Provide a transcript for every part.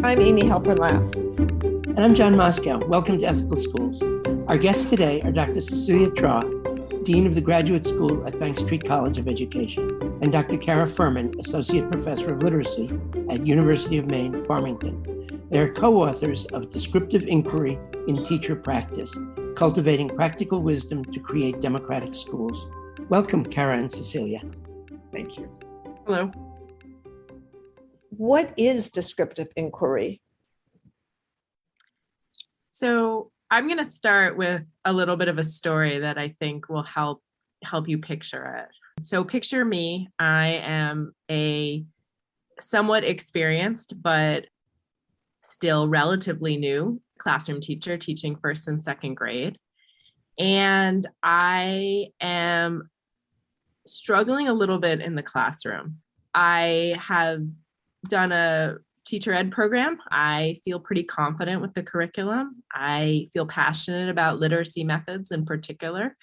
I'm Amy Halpern-Laff. And I'm John Moscow. Welcome to Ethical Schools. Our guests today are Dr. Cecilia Traw, Dean of the Graduate School at Bank Street College of Education, and Dr. Kara Furman, Associate Professor of Literacy at University of Maine, Farmington. They are co-authors of Descriptive Inquiry in Teacher Practice, Cultivating Practical Wisdom to Create Democratic Schools. Welcome, Kara and Cecilia. Thank you. Hello. What is descriptive inquiry? So I'm going to start with a little bit of a story that I think will help you picture it. So picture me. I am a somewhat experienced, but still relatively new classroom teacher teaching first and second grade. And I am struggling a little bit in the classroom. I have done a teacher ed program. I feel pretty confident with the curriculum. I feel passionate about literacy methods in particular.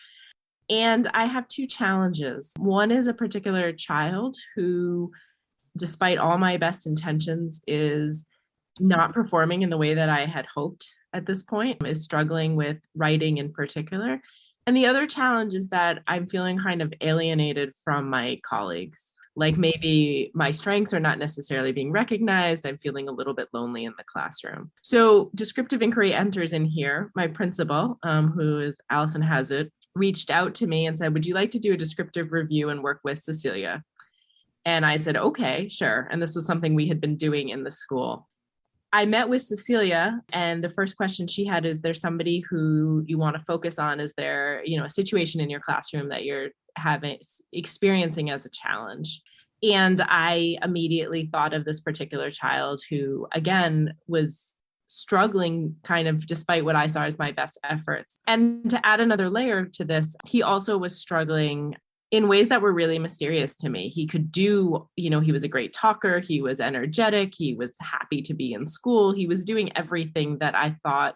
And I have two challenges. One is a particular child who, despite all my best intentions, is not performing in the way that I had hoped at this point, is struggling with writing in particular. And the other challenge is that I'm feeling kind of alienated from my colleagues. Like maybe my strengths are not necessarily being recognized. I'm feeling a little bit lonely in the classroom. So descriptive inquiry enters in here. My principal, who is Allison Hazard, reached out to me and said, would you like to do a descriptive review and work with Cecilia? And I said, okay, sure. And this was something we had been doing in the school. I met with Cecilia, and the first question she had is, there somebody who you want to focus on? Is there, a situation in your classroom that you're experiencing as a challenge? And I immediately thought of this particular child who, again, was struggling kind of despite what I saw as my best efforts. And to add another layer to this, he also was struggling in ways that were really mysterious to me. He could do, he was a great talker. He was energetic. He was happy to be in school. He was doing everything that I thought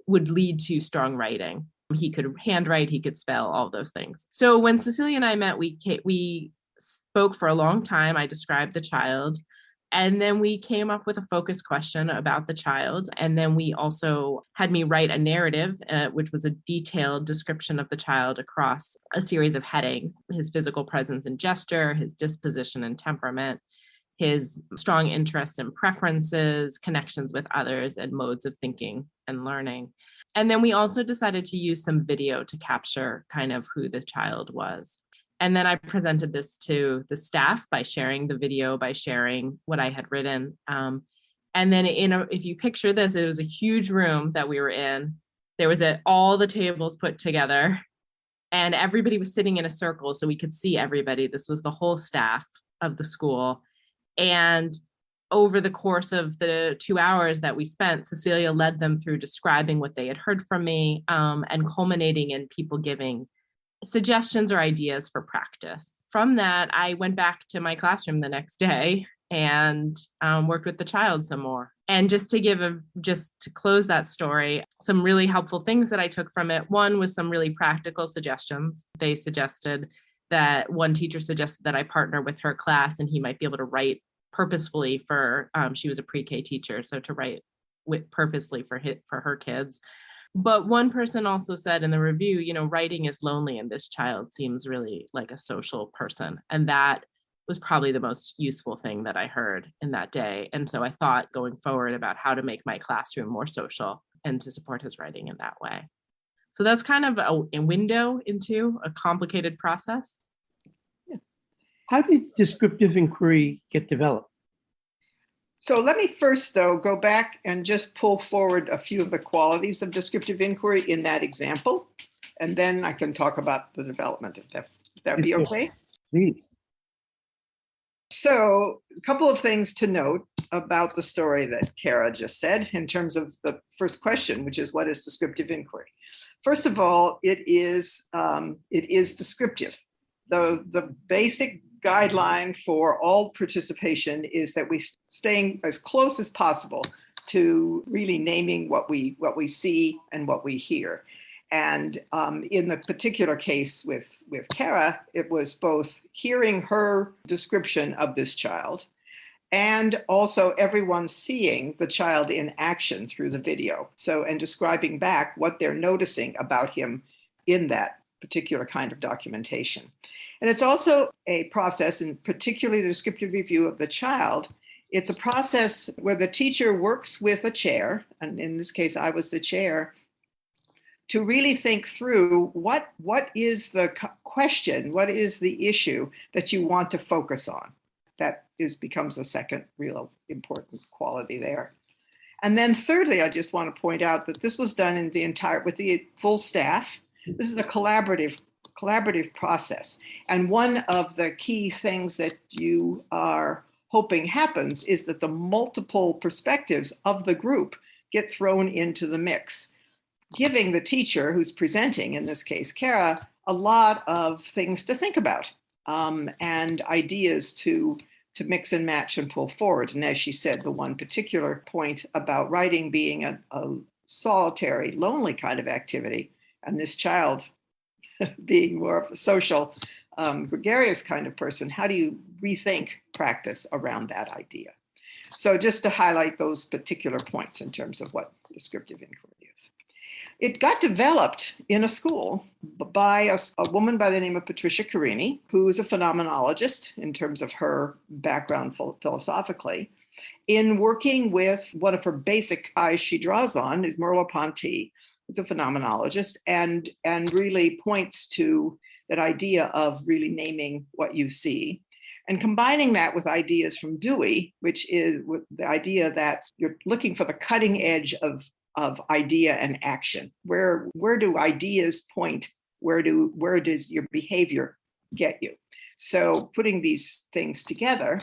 would lead to strong writing. He could handwrite, he could spell, all those things. So when Cecilia and I met, we spoke for a long time. I described the child, and then we came up with a focus question about the child. And then we also had me write a narrative, which was a detailed description of the child across a series of headings: his physical presence and gesture, his disposition and temperament, his strong interests and preferences, connections with others, and modes of thinking and learning. And then we also decided to use some video to capture kind of who the child was. And then I presented this to the staff by sharing the video, by sharing what I had written. And then if you picture this, it was a huge room that we were in. There was all the tables put together, and everybody was sitting in a circle so we could see everybody. This was the whole staff of the school. And over the course of the 2 hours that we spent, Cecilia led them through describing what they had heard from me, and culminating in people giving suggestions or ideas for practice. From that, I went back to my classroom the next day and worked with the child some more. And just to close that story, some really helpful things that I took from it. One was some really practical suggestions. They suggested that one teacher suggested that I partner with her class, and he might be able to write purposefully for, she was a pre-K teacher, so to write purposely for her kids. But one person also said in the review, writing is lonely, and this child seems really like a social person. And that was probably the most useful thing that I heard in that day. And so I thought going forward about how to make my classroom more social and to support his writing in that way. So that's kind of a window into a complicated process. Yeah. How did descriptive inquiry get developed? So let me first, though, go back and just pull forward a few of the qualities of descriptive inquiry in that example, and then I can talk about the development, if that'd be okay. Please. So a couple of things to note about the story that Kara just said in terms of the first question, which is, what is descriptive inquiry? First of all, it is descriptive. The basic guideline for all participation is that we staying as close as possible to really naming what we see and what we hear. And in the particular case with Kara, it was both hearing her description of this child and also everyone seeing the child in action through the video. So, and describing back what they're noticing about him in that particular kind of documentation. And it's also a process, and particularly the descriptive review of the child. It's a process where the teacher works with a chair, and in this case, I was the chair, to really think through what is the question, what is the issue that you want to focus on. That becomes a second real important quality there. And then thirdly, I just want to point out that this was done with the full staff. This is a collaborative process. And one of the key things that you are hoping happens is that the multiple perspectives of the group get thrown into the mix, giving the teacher who's presenting, in this case, Kara, a lot of things to think about and ideas to mix and match and pull forward. And as she said, the one particular point about writing being a solitary, lonely kind of activity, and this child being more of a social, gregarious kind of person, how do you rethink practice around that idea? So just to highlight those particular points in terms of what descriptive inquiry is. It got developed in a school by a woman by the name of Patricia Carini, who is a phenomenologist in terms of her background philosophically, in working with one of her basic eyes she draws on is Merleau-Ponty, who's a phenomenologist, and really points to that idea of really naming what you see, and combining that with ideas from Dewey, which is with the idea that you're looking for the cutting edge of idea and action. Where do ideas point? Where does your behavior get you? So putting these things together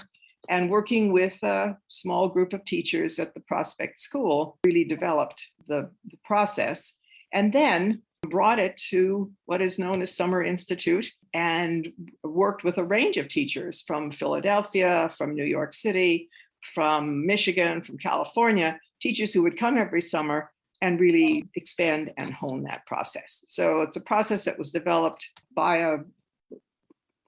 and working with a small group of teachers at the Prospect School really developed the process, and then brought it to what is known as Summer Institute, and worked with a range of teachers from Philadelphia, from New York City, from Michigan, from California, teachers who would come every summer and really expand and hone that process. So it's a process that was developed by a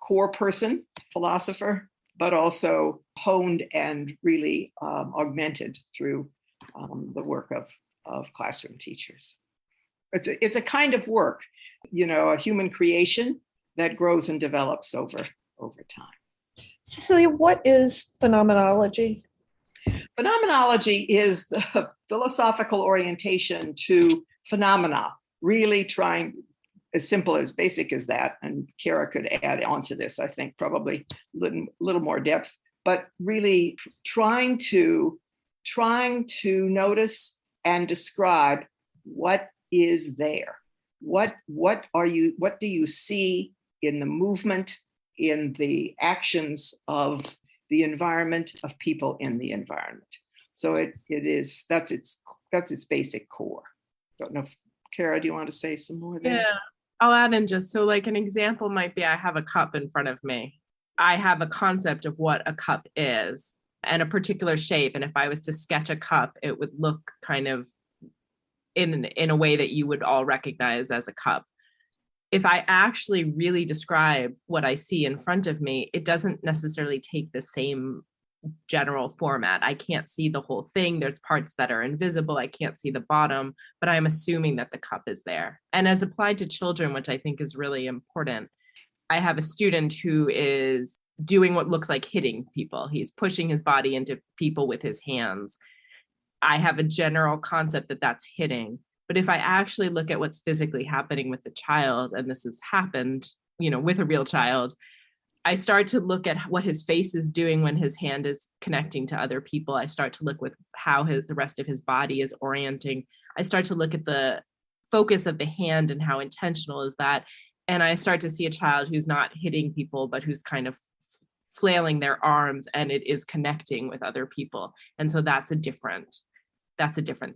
core person, philosopher, but also honed and really augmented through the work of classroom teachers. It's a kind of work, a human creation that grows and develops over time. Cecilia, what is phenomenology? Phenomenology is the philosophical orientation to phenomena, really trying, as simple, as basic as that, and Kara could add on to this, I think, probably a little more depth, but really trying to notice and describe what is there. What do you see in the movement, in the actions of the environment, of people in the environment? So that's its basic core. Don't know if, Kara, do you want to say some more there? Yeah, I'll add in just so like an example might be I have a cup in front of me. I have a concept of what a cup is and a particular shape. And if I was to sketch a cup, it would look kind of in a way that you would all recognize as a cup. If I actually really describe what I see in front of me, it doesn't necessarily take the same general format. I can't see the whole thing. There's parts that are invisible. I can't see the bottom, but I'm assuming that the cup is there. And as applied to children, which I think is really important, I have a student who is doing what looks like hitting people. He's pushing his body into people with his hands. I have a general concept that that's hitting. But if I actually look at what's physically happening with the child, and this has happened, with a real child, I start to look at what his face is doing when his hand is connecting to other people. I start to look with how the rest of his body is orienting. I start to look at the focus of the hand and how intentional is that. And I start to see a child who's not hitting people, but who's kind of flailing their arms, and it is connecting with other people. And so that's a different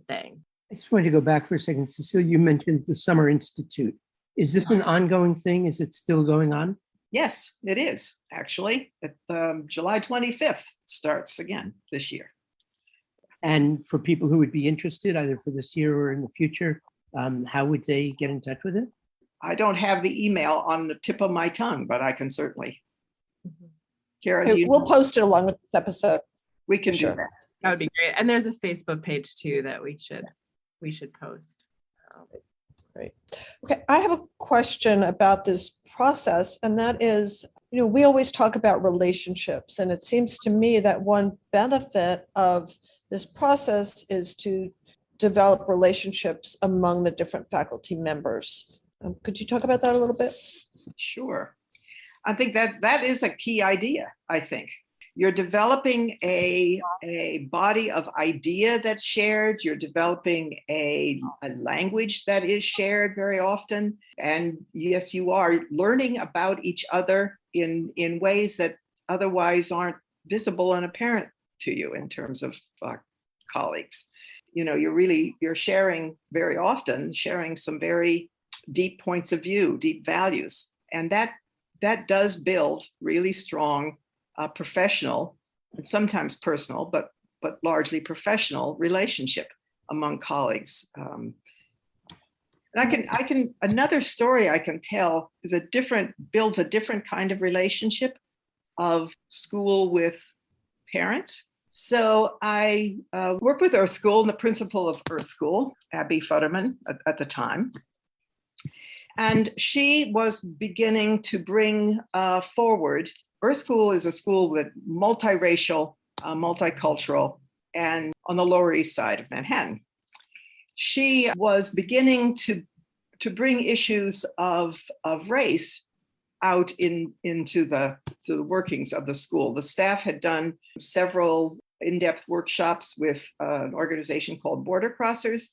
thing. I just wanted to go back for a second. Cecilia, you mentioned the Summer Institute. Is this an ongoing thing? Is it still going on? Yes, it is, actually. July 25th starts again this year. And for people who would be interested, either for this year or in the future, how would they get in touch with it? I don't have the email on the tip of my tongue, but I can certainly. Kara, We'll post it along with this episode. We can do Sure. that. That would be great. And there's a Facebook page too that we should post. Great. Okay, I have a question about this process, and that is, we always talk about relationships, and it seems to me that one benefit of this process is to develop relationships among the different faculty members. Could you talk about that a little bit? Sure. I think that is a key idea, I think. You're developing a body of idea that's shared. You're developing a language that is shared very often. And yes, you are learning about each other in ways that otherwise aren't visible and apparent to you in terms of colleagues. You're sharing very often, sharing some very deep points of view, deep values. And that does build really strong professional and sometimes personal, but largely professional relationship among colleagues. And another story I can tell is builds a different kind of relationship of school with parents. So I worked with Earth School and the principal of Earth School, Abby Futterman at the time. And she was beginning to bring forward. Earth School is a school with multiracial, multicultural, and on the Lower East Side of Manhattan. She was beginning to bring issues of race out into the workings of the school. The staff had done several in-depth workshops with an organization called Border Crossers.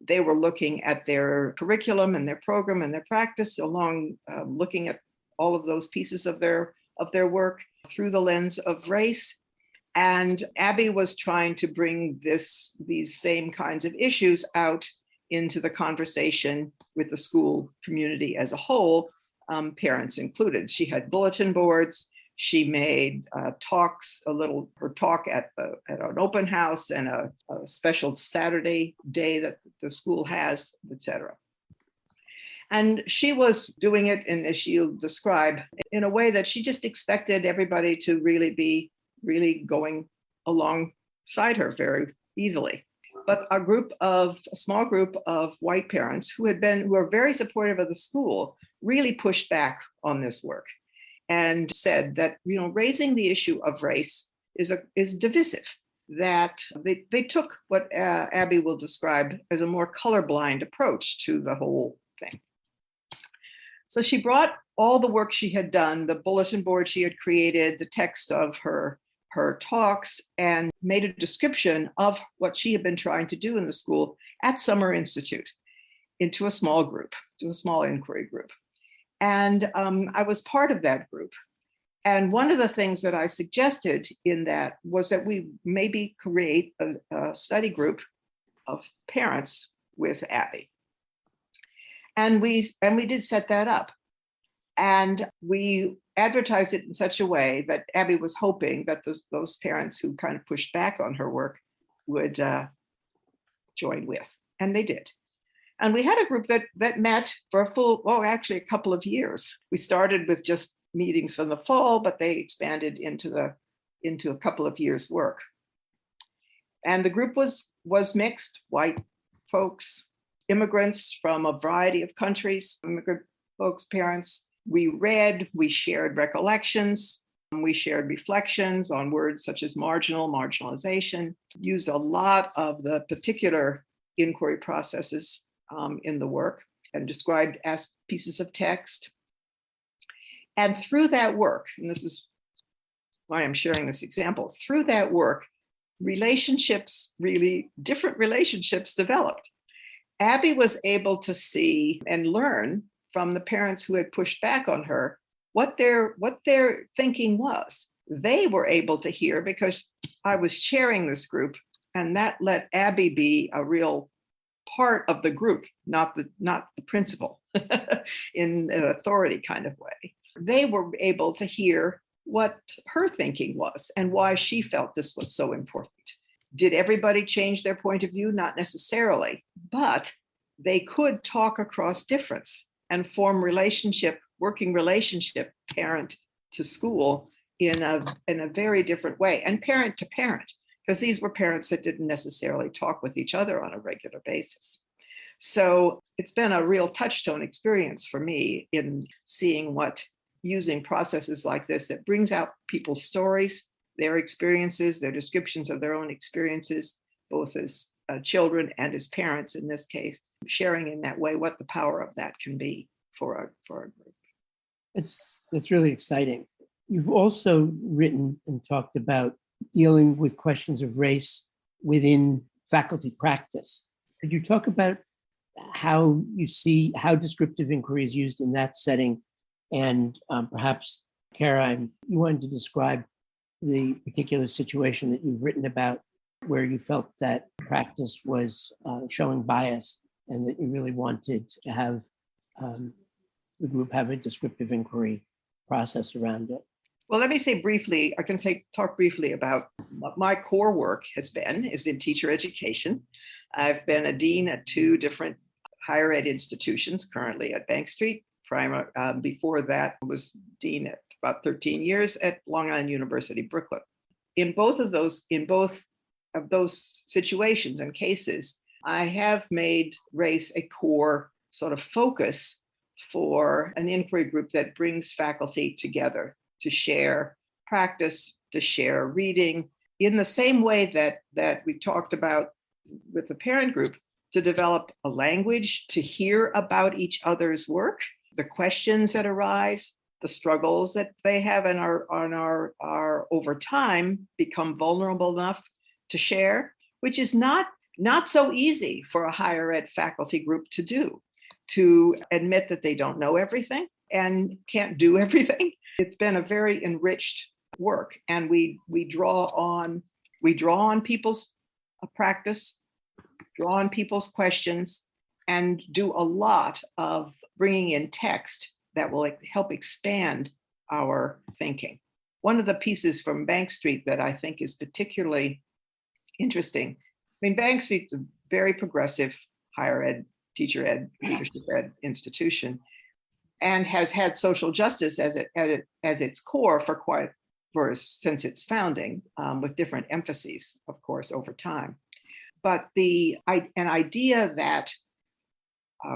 They were looking at their curriculum and their program and their practice along, looking at all of those pieces of their work through the lens of race. And Abby was trying to bring these same kinds of issues out into the conversation with the school community as a whole, parents included. She had bulletin boards. She made talks, her talk at an open house and a special Saturday day that the school has, etc. And she was doing it, and as she'll describe, in a way that she just expected everybody to really be going alongside her very easily. But a small group of white parents who are very supportive of the school really pushed back on this work and said that, raising the issue of race is divisive, that they took what Abby will describe as a more colorblind approach to the whole thing. So she brought all the work she had done, the bulletin board she had created, the text of her talks, and made a description of what she had been trying to do in the school at Summer Institute into a small group, to a small inquiry group. And I was part of that group. And one of the things that I suggested in that was that we maybe create a study group of parents with Abby. And we did set that up. And we advertised it in such a way that Abby was hoping that those parents who kind of pushed back on her work would join with. And they did. And we had a group that met for a couple of years. We started with just meetings from the fall, but they expanded into a couple of years' work. And the group was mixed, white folks, immigrants from a variety of countries, immigrant folks, parents. We read, we shared recollections, we shared reflections on words such as marginal, marginalization, used a lot of the particular inquiry processes in the work and described as pieces of text. And through that work, and this is why I'm sharing this example, through that work, different relationships developed. Abby was able to see and learn from the parents who had pushed back on her what their thinking was. They were able to hear because I was chairing this group, and that let Abby be a real part of the group, not the principal in an authority kind of way. They were able to hear what her thinking was and why she felt this was so important. Did everybody change their point of view? Not necessarily, but they could talk across difference and form working relationship, parent to school, in a very different way, and parent to parent, because these were parents that didn't necessarily talk with each other on a regular basis. So it's been a real touchstone experience for me in seeing what using processes like this that brings out people's stories, their experiences, their descriptions of their own experiences, both as children and as parents in this case, sharing in that way what the power of that can be for a group. That's really exciting. You've also written and talked about dealing with questions of race within faculty practice. Could you talk about how you see how descriptive inquiry is used in that setting? And perhaps, Kara, you wanted to describe the particular situation that you've written about where you felt that practice was showing bias and that you really wanted to have the group have a descriptive inquiry process around it. Well, let me say briefly, I can talk briefly about what my core work is in teacher education. I've been a dean at 2 different higher ed institutions, currently at Bank Street. Before that, I was dean at about 13 years at Long Island University, Brooklyn. In both of those situations and cases, I have made race a core sort of focus for an inquiry group that brings faculty together to share practice, to share reading, in the same way that we talked about with the parent group, to develop a language, to hear about each other's work, the questions that arise, the struggles that they have and are over time become vulnerable enough to share, which is not so easy for a higher ed faculty group to do, to admit that they don't know everything and can't do everything. It's been a very enriched work, and we draw on people's practice, draw on people's questions, and do a lot of bringing in text that will help expand our thinking. One of the pieces from Bank Street that I think is particularly interesting, Bank Street's a very progressive higher ed, teacher ed, leadership ed institution, and has had social justice as its core since its founding, with different emphases, of course, over time. But an idea that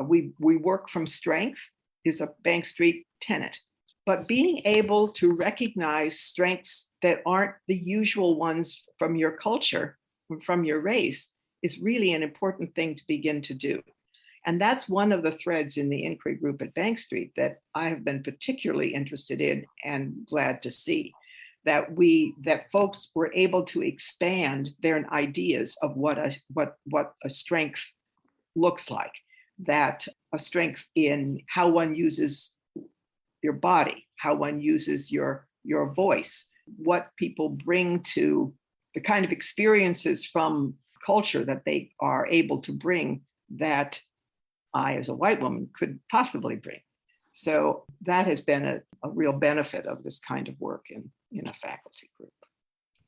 we work from strength is a Bank Street tenet. But being able to recognize strengths that aren't the usual ones from your culture, from your race, is really an important thing to begin to do. And that's one of the threads in the inquiry group at Bank Street that I have been particularly interested in and glad to see, that folks were able to expand their ideas of what a strength looks like, that a strength in how one uses your body, how one uses your voice, what people bring to the kind of experiences from culture that they are able to bring that I, as a white woman, could possibly bring. So that has been a real benefit of this kind of work in a faculty group.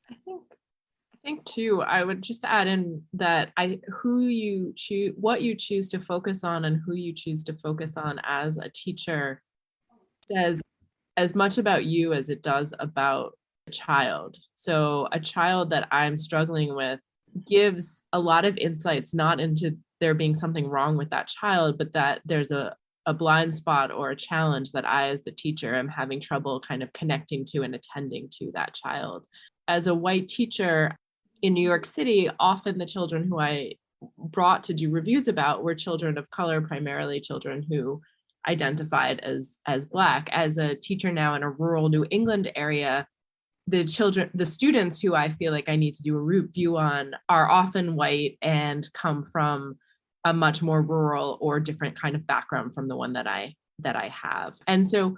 I think too, I would just add in that what you choose to focus on and who you choose to focus on as a teacher says as much about you as it does about a child. So a child that I'm struggling with gives a lot of insights, not into there being something wrong with that child, but that there's a blind spot or a challenge that I, as the teacher, am having trouble kind of connecting to and attending to that child. As a white teacher in New York City, often the children who I brought to do reviews about were children of color, primarily children who identified as Black. As a teacher now in a rural New England area, the students who I feel like I need to do a review on are often white and come from a much more rural or different kind of background from the one that I have. And so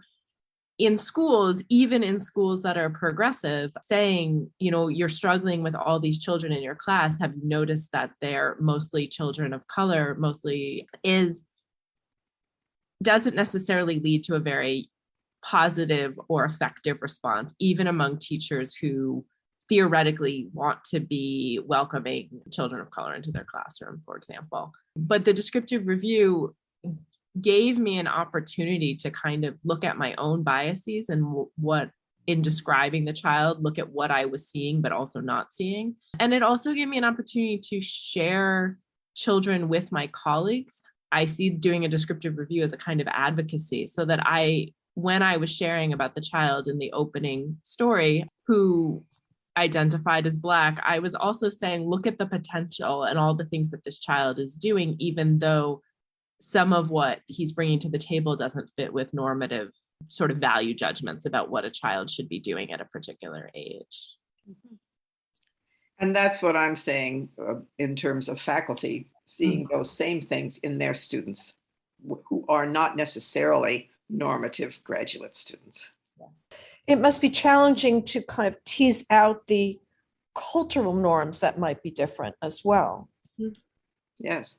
in schools, even in schools that are progressive, saying, you're struggling with all these children in your class, have you noticed that they're mostly children of color, doesn't necessarily lead to a very positive or effective response, even among teachers who theoretically want to be welcoming children of color into their classroom, for example. But the descriptive review gave me an opportunity to kind of look at my own biases and what in describing the child, look at what I was seeing, but also not seeing. And it also gave me an opportunity to share children with my colleagues. I see doing a descriptive review as a kind of advocacy, so that when I was sharing about the child in the opening story who identified as Black, I was also saying, look at the potential and all the things that this child is doing, even though some of what he's bringing to the table doesn't fit with normative sort of value judgments about what a child should be doing at a particular age. And that's what I'm saying in terms of faculty, seeing those same things in their students who are not necessarily normative graduate students. It must be challenging to kind of tease out the cultural norms that might be different as well. Yes.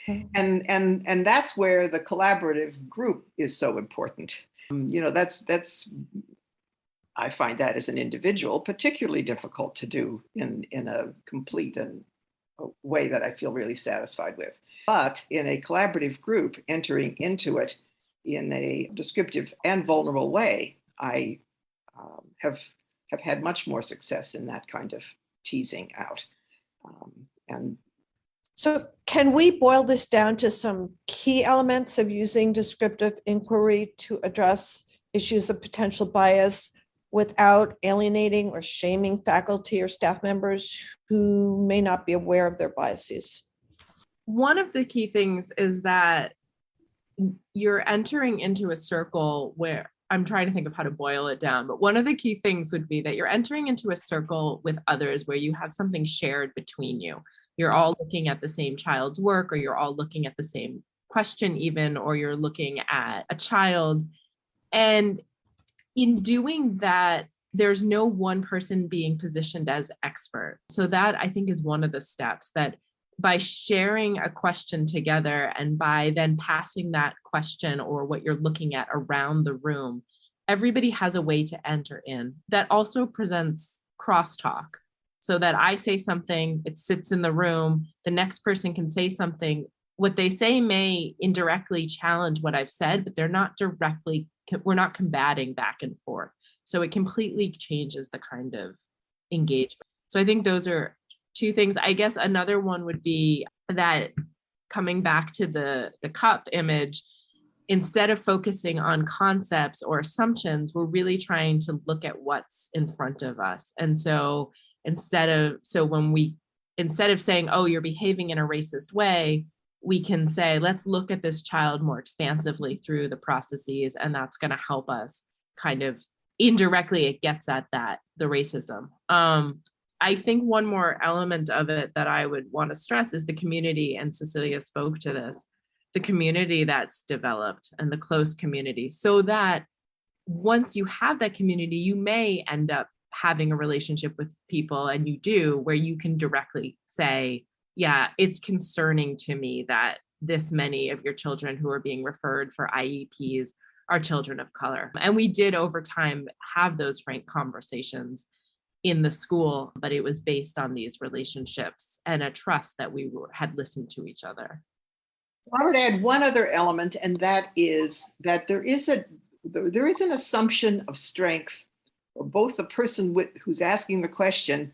And that's where the collaborative group is so important. That's I find that as an individual particularly difficult to do in a complete and a way that I feel really satisfied with. But in a collaborative group, entering into it in a descriptive and vulnerable way, I have had much more success in that kind of teasing out. So can we boil this down to some key elements of using descriptive inquiry to address issues of potential bias without alienating or shaming faculty or staff members who may not be aware of their biases? One of the key things is that you're entering into a circle where, I'm trying to think of how to boil it down, but one of the key things would be that you're entering into a circle with others where you have something shared between you. You're all looking at the same child's work, or you're all looking at the same question even, or you're looking at a child. And in doing that, there's no one person being positioned as expert. So that, I think, is one of the steps, that by sharing a question together and by then passing that question or what you're looking at around the room, everybody has a way to enter in. That also presents crosstalk, so that I say something, it sits in the room, the next person can say something. What they say may indirectly challenge what I've said, but we're not combating back and forth. So it completely changes the kind of engagement. So I think those are two things. I guess another one would be that, coming back to the cup image, instead of focusing on concepts or assumptions, we're really trying to look at what's in front of us. And so instead of saying, oh, you're behaving in a racist way, we can say, let's look at this child more expansively through the processes, and that's going to help us kind of indirectly, it gets at the racism. I think one more element of it that I would want to stress is the community, and Cecilia spoke to this, the community that's developed and the close community, so that once you have that community, you may end up having a relationship with people, and you do, where you can directly say, yeah, it's concerning to me that this many of your children who are being referred for IEPs are children of color. And we did over time have those frank conversations in the school, but it was based on these relationships and a trust that we had listened to each other. I would add one other element, and that is that there is an assumption of strength for both the person who's asking the question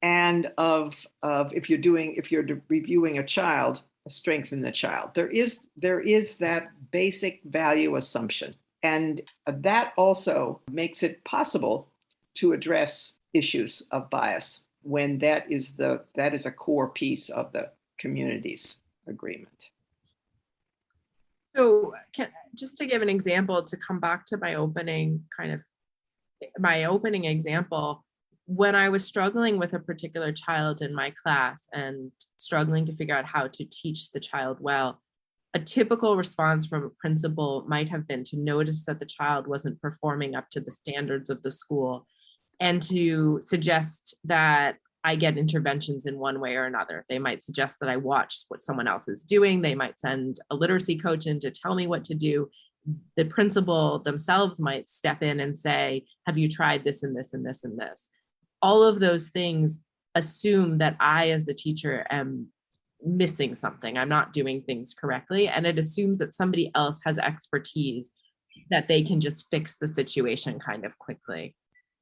and of if you're reviewing a child, a strength in the child. There is that basic value assumption, and that also makes it possible to address issues of bias when that is a core piece of the community's agreement. So just to give an example, to come back to my opening example, when I was struggling with a particular child in my class and struggling to figure out how to teach the child well, a typical response from a principal might have been to notice that the child wasn't performing up to the standards of the school, and to suggest that I get interventions in one way or another. They might suggest that I watch what someone else is doing. They might send a literacy coach in to tell me what to do. The principal themselves might step in and say, have you tried this and this and this and this? All of those things assume that I, as the teacher, am missing something. I'm not doing things correctly. And it assumes that somebody else has expertise that they can just fix the situation kind of quickly.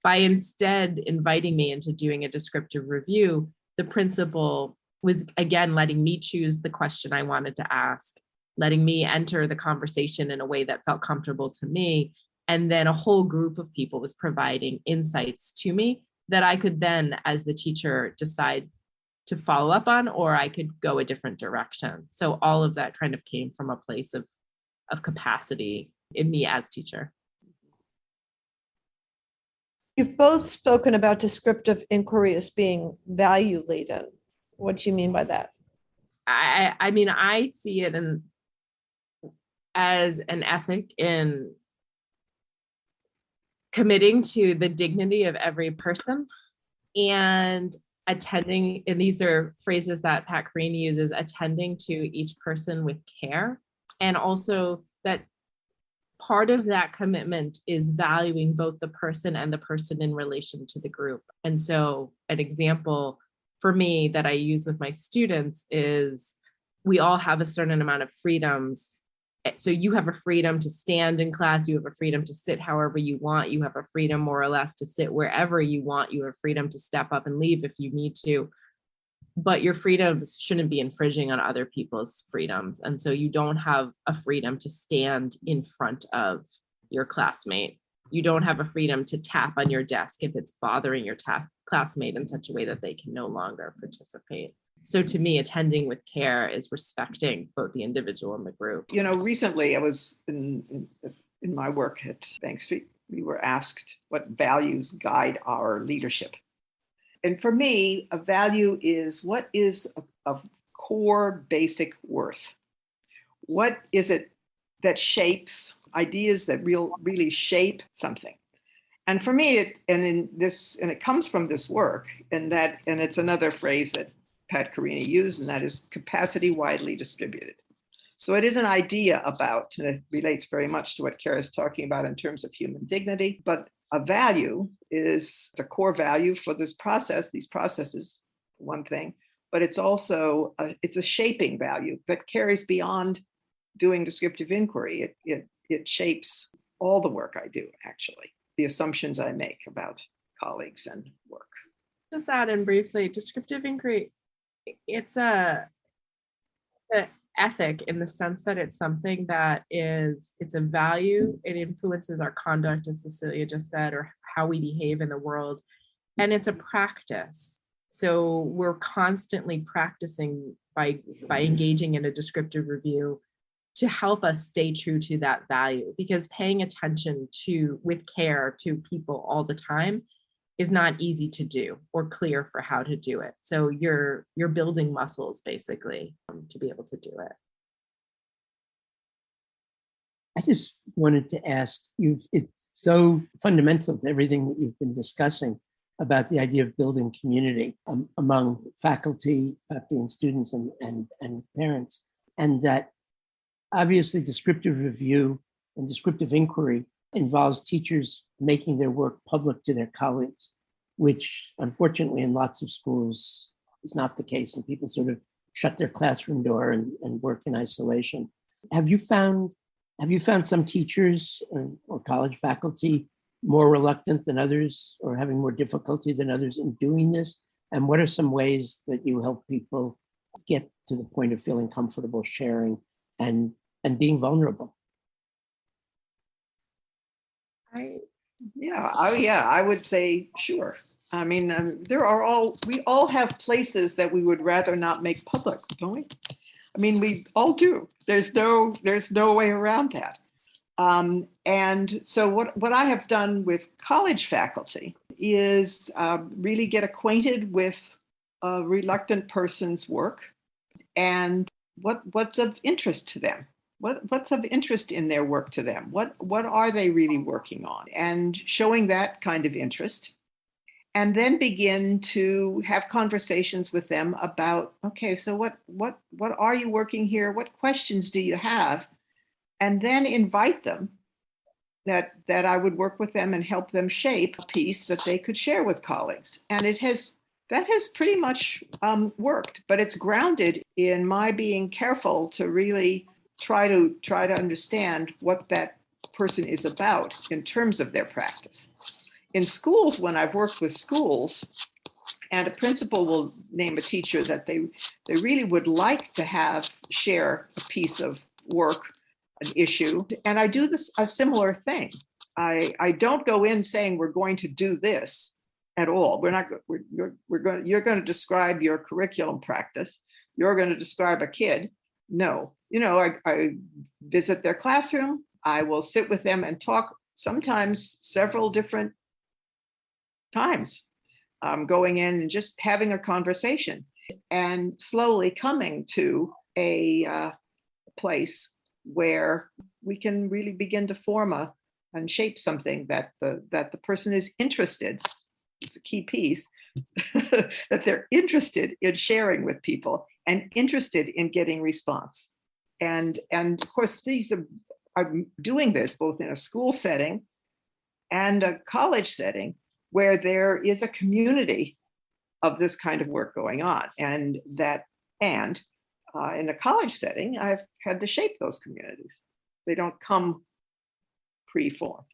By instead inviting me into doing a descriptive review, the principal was again letting me choose the question I wanted to ask, letting me enter the conversation in a way that felt comfortable to me. And then a whole group of people was providing insights to me that I could then, as the teacher, decide to follow up on, or I could go a different direction. So all of that kind of came from a place of capacity in me as teacher. You've both spoken about descriptive inquiry as being value laden. What do you mean by that? I mean, I see it as an ethic in committing to the dignity of every person and attending, and these are phrases that Pat Carini uses, attending to each person with care. And also that part of that commitment is valuing both the person and the person in relation to the group. And so an example for me that I use with my students is we all have a certain amount of freedoms. So you have a freedom to stand in class, you have a freedom to sit however you want, you have a freedom more or less to sit wherever you want, you have freedom to step up and leave if you need to, but your freedoms shouldn't be infringing on other people's freedoms. And so you don't have a freedom to stand in front of your classmate. You don't have a freedom to tap on your desk if it's bothering your classmate in such a way that they can no longer participate. So to me, attending with care is respecting both the individual and the group. You know, recently I was in my work at Bank Street, we were asked what values guide our leadership. And for me, a value is what is a core basic worth? What is it that shapes ideas that really shape something? And for me, it comes from this work, and it's another phrase that Pat Carini used, and that is capacity widely distributed. So it is an idea about, and it relates very much to what Kara is talking about in terms of human dignity, but a value is a core value for this process, these processes, one thing, but it's also, it's a shaping value that carries beyond doing descriptive inquiry. It shapes all the work I do, actually, the assumptions I make about colleagues and work. Just add in briefly, descriptive inquiry, it's a ethic in the sense that it's something that it's a value. It influences our conduct, as Cecilia just said, or how we behave in the world. And it's a practice. So we're constantly practicing by engaging in a descriptive review to help us stay true to that value, because paying attention with care to people all the time is not easy to do or clear for how to do it. So you're building muscles basically to be able to do it. I just wanted to ask you, it's so fundamental to everything that you've been discussing about the idea of building community among faculty and students and parents, and that obviously descriptive review and descriptive inquiry involves teachers making their work public to their colleagues, which unfortunately in lots of schools is not the case, and people sort of shut their classroom door and work in isolation. Have you found some teachers or college faculty more reluctant than others, or having more difficulty than others in doing this? And what are some ways that you help people get to the point of feeling comfortable sharing and being vulnerable? I would say, sure. I mean, we all have places that we would rather not make public, don't we? I mean, we all do. There's no way around that. And so what I have done with college faculty is really get acquainted with a reluctant person's work and what's of interest to them. What's of interest in their work to them? What are they really working on? And showing that kind of interest. And then begin to have conversations with them about, okay, so what are you working here? What questions do you have? And then invite them that I would work with them and help them shape a piece that they could share with colleagues. And that has pretty much worked, but it's grounded in my being careful to really try to understand what that person is about in terms of their practice. In schools, when I've worked with schools, and a principal will name a teacher that they really would like to have share a piece of work, an issue, and I do a similar thing. I don't go in saying we're going to do this at all. You're going to describe your curriculum practice. You're going to describe a kid. No, I visit their classroom. I will sit with them and talk, sometimes several different times, going in and just having a conversation and slowly coming to a place where we can really begin to form and shape something that the person is interested. It's a key piece that they're interested in sharing with people and interested in getting response. And of course, I'm doing this both in a school setting and a college setting where there is a community of this kind of work going on. And in a college setting, I've had to shape those communities. They don't come pre-formed.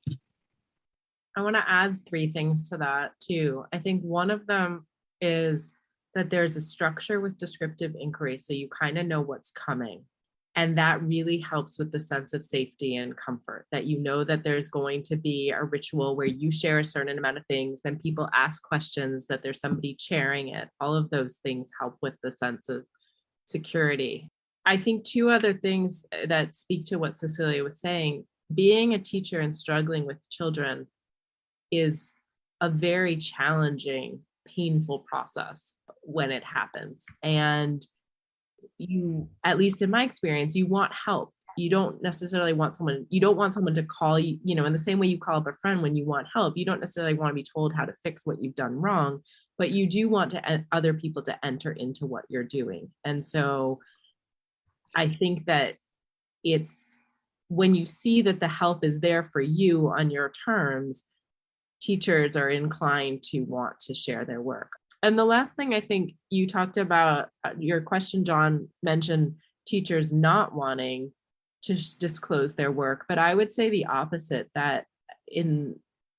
I want to add 3 things to that too. I think one of them is that there's a structure with descriptive inquiry, so you kind of know what's coming. And that really helps with the sense of safety and comfort, that you know that there's going to be a ritual where you share a certain amount of things, then people ask questions, that there's somebody chairing it. All of those things help with the sense of security. I think 2 other things that speak to what Cecilia was saying, being a teacher and struggling with children is a very challenging, painful process when it happens. And you, at least in my experience, you want help. You don't necessarily want someone to call you, in the same way you call up a friend when you want help. You don't necessarily want to be told how to fix what you've done wrong, but you do want other people to enter into what you're doing. And so I think that it's when you see that the help is there for you on your terms, teachers are inclined to want to share their work. And the last thing, I think you talked about, your question, John, mentioned teachers not wanting to disclose their work, but I would say the opposite, that in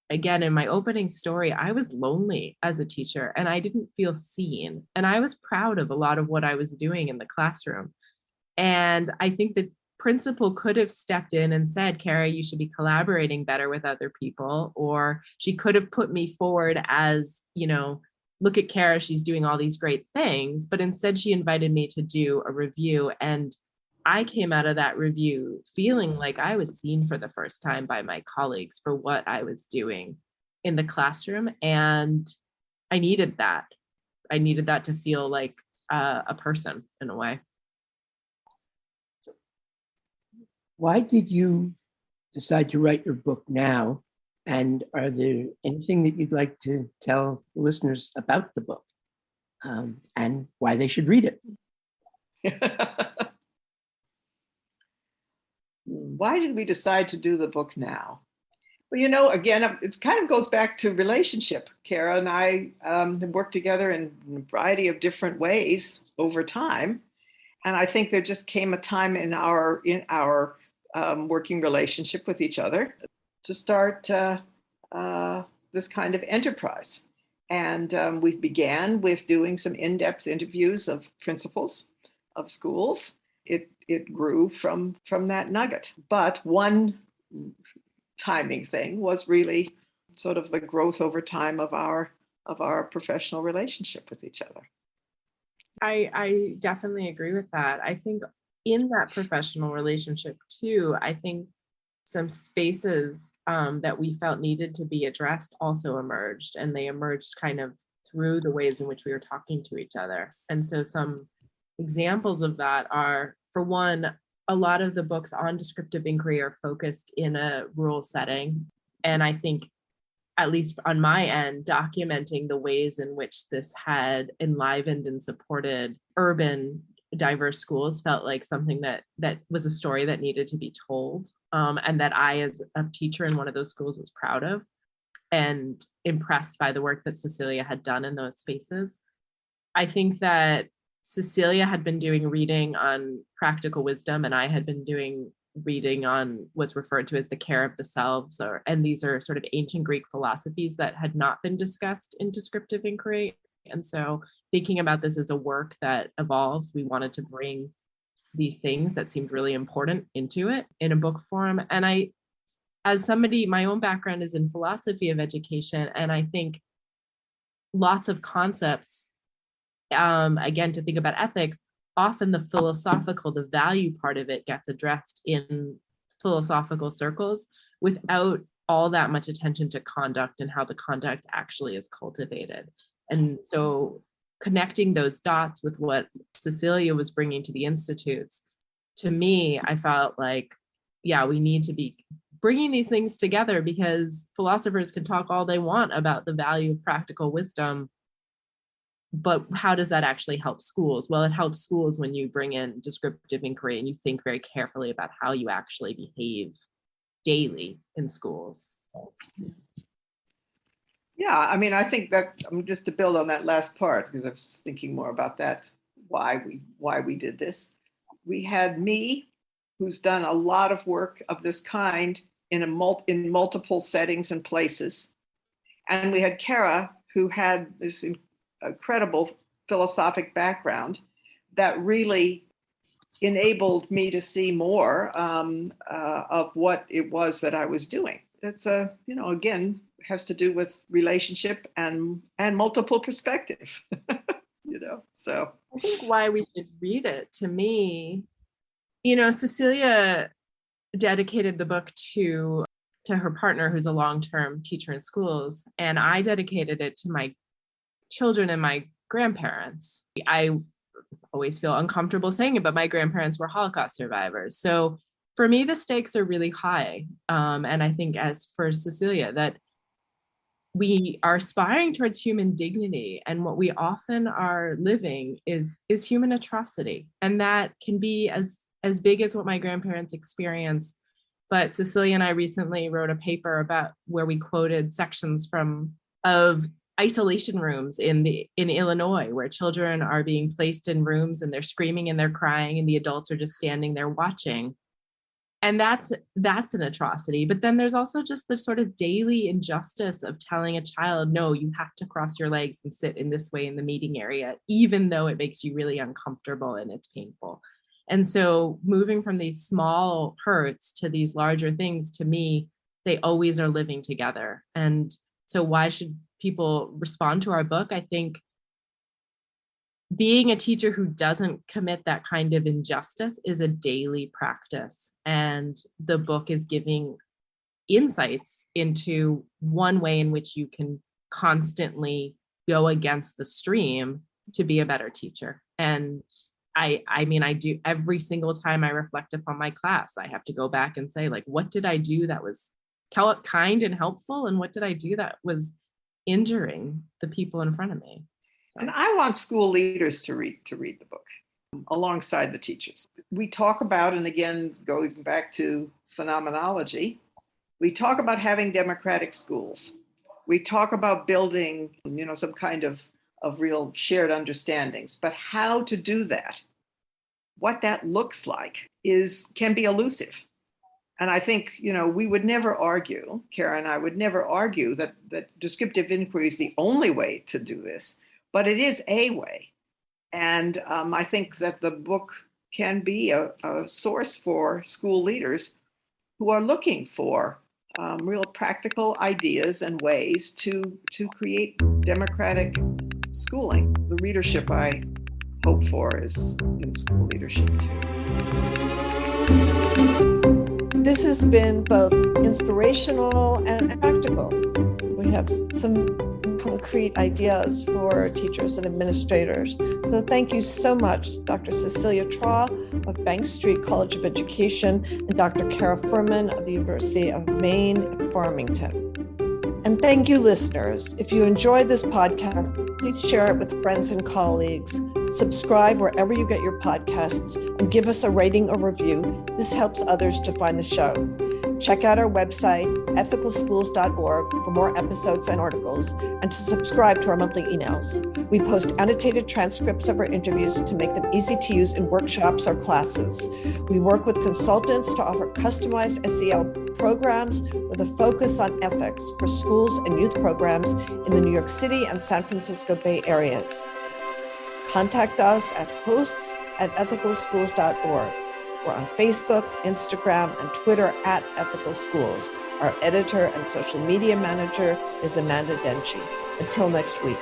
my opening story, I was lonely as a teacher and I didn't feel seen. And I was proud of a lot of what I was doing in the classroom. And I think the principal could have stepped in and said, Kara, you should be collaborating better with other people. Or she could have put me forward as, look at Kara, she's doing all these great things. But instead, she invited me to do a review. And I came out of that review feeling like I was seen for the first time by my colleagues for what I was doing in the classroom. And I needed that. I needed that to feel like a person in a way. Why did you decide to write your book now? And are there anything that you'd like to tell the listeners about the book and why they should read it? Why did we decide to do the book now? Well, again, it kind of goes back to relationship. Kara and I have worked together in a variety of different ways over time. And I think there just came a time in our working relationship with each other to start this kind of enterprise. And we began with doing some in-depth interviews of principals of schools. It grew from that nugget. But one timing thing was really sort of the growth over time of our professional relationship with each other. I definitely agree with that. I think in that professional relationship too, I think some spaces that we felt needed to be addressed also emerged, and they emerged kind of through the ways in which we were talking to each other. And so some examples of that are, for one, a lot of the books on descriptive inquiry are focused in a rural setting. And I think, at least on my end, documenting the ways in which this had enlivened and supported urban diverse schools felt like something that was a story that needed to be told, and that I, as a teacher in one of those schools, was proud of and impressed by the work that Cecilia had done in those spaces. I think that Cecilia had been doing reading on practical wisdom, and I had been doing reading on what's referred to as the care of the selves, and these are sort of ancient Greek philosophies that had not been discussed in descriptive inquiry. And so thinking about this as a work that evolves, we wanted to bring these things that seemed really important into it in a book form. And I, as somebody, my own background is in philosophy of education, and I think lots of concepts, again, to think about ethics, often the philosophical, the value part of it gets addressed in philosophical circles without all that much attention to conduct and how the conduct actually is cultivated. And so connecting those dots with what Cecilia was bringing to the institutes, to me, I felt like, yeah, we need to be bringing these things together, because philosophers can talk all they want about the value of practical wisdom, but how does that actually help schools? Well, it helps schools when you bring in descriptive inquiry and you think very carefully about how you actually behave daily in schools. So. Yeah, I mean, I think that, just to build on that last part, because I was thinking more about that, why we did this. We had me, who's done a lot of work of this kind in multiple settings and places. And we had Kara, who had this incredible philosophic background that really enabled me to see more of what it was that I was doing. It's again, has to do with relationship and multiple perspective, so. I think why we should read it, to me, Cecilia dedicated the book to her partner, who's a long-term teacher in schools, and I dedicated it to my children and my grandparents. I always feel uncomfortable saying it, but my grandparents were Holocaust survivors. So for me, the stakes are really high. And I think, as for Cecilia, that we are aspiring towards human dignity, and what we often are living is human atrocity. And that can be as big as what my grandparents experienced. But Cecilia and I recently wrote a paper about where we quoted sections of isolation rooms in Illinois, where children are being placed in rooms and they're screaming and they're crying, and the adults are just standing there watching. And that's an atrocity. But then there's also just the sort of daily injustice of telling a child, no, you have to cross your legs and sit in this way in the meeting area, even though it makes you really uncomfortable and it's painful. And so moving from these small hurts to these larger things, to me, they always are living together. And so why should people respond to our book? I think being a teacher who doesn't commit that kind of injustice is a daily practice. And the book is giving insights into one way in which you can constantly go against the stream to be a better teacher. And I mean, I do every single time I reflect upon my class, I have to go back and say, like, what did I do that was kind and helpful? And what did I do that was injuring the people in front of me? So. And I want school leaders to read the book alongside the teachers. We talk about, and again, going back to phenomenology, we talk about having democratic schools. We talk about building, some kind of real shared understandings, but how to do that, what that looks like can be elusive. And I think, we would never argue, Kara and I would never argue that descriptive inquiry is the only way to do this, but it is a way. And I think that the book can be a source for school leaders who are looking for real practical ideas and ways to create democratic schooling. The readership I hope for is in school leadership too. This has been both inspirational and practical. We have some concrete ideas for teachers and administrators. So thank you so much, Dr. Cecilia Traw of Bank Street College of Education and Dr. Kara Furman of the University of Maine at Farmington. And thank you, listeners. If you enjoyed this podcast, please share it with friends and colleagues. Subscribe wherever you get your podcasts and give us a rating or review. This helps others to find the show. Check out our website, ethicalschools.org, for more episodes and articles, and to subscribe to our monthly emails. We post annotated transcripts of our interviews to make them easy to use in workshops or classes. We work with consultants to offer customized SEL programs with a focus on ethics for schools and youth programs in the New York City and San Francisco Bay areas. Contact us at hosts@ethicalschools.org. We're on Facebook, Instagram, and Twitter at Ethical Schools. Our editor and social media manager is Amanda Denchi. Until next week.